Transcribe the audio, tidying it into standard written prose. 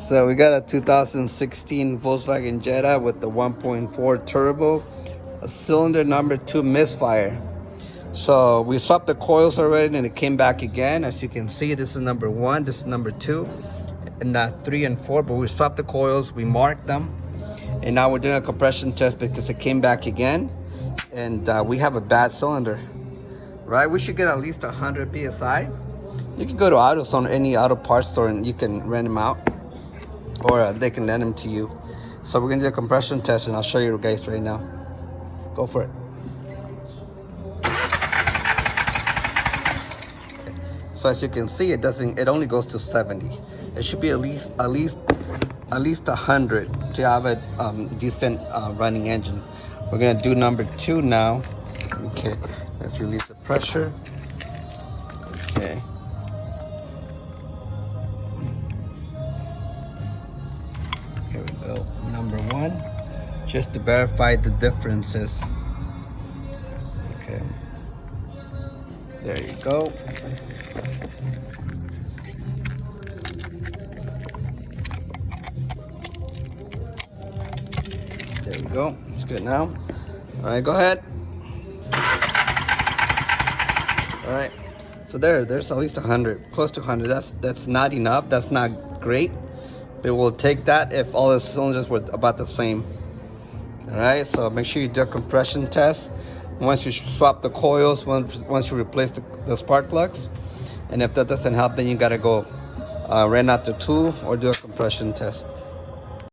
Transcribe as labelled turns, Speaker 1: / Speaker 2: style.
Speaker 1: So we got a 2016 Volkswagen Jetta with the 1.4 turbo, a cylinder number 2 misfire. So we swapped the coils already and it came back again. As you can see, this is number 1, this is number 2, and not 3 and 4, but we swapped the coils, we marked them, and now we're doing a compression test because it came back again, and we have a bad cylinder, right? We should get at least 100 PSI. You can go to AutoZone, any auto parts store, and you can rent them out, or they can lend them to you. So we're gonna do a compression test, and I'll show you guys right now. Go for it. Okay. So as you can see, it only goes to 70. It should be at least 100 to have a decent running engine. We're gonna do number 2 now. Okay, let's release the pressure. Okay. Here we go. Number 1, just to verify the differences. Okay. There you go. There we go. It's good now. All right, go ahead. All right. So there's at least 100, close to 100. That's not enough. That's not great. But we'll take that if all the cylinders were about the same. All right. So make sure you do a compression test once you swap the coils. Once you replace the spark plugs, and if that doesn't help, then you gotta go rent out the tool or do a compression test.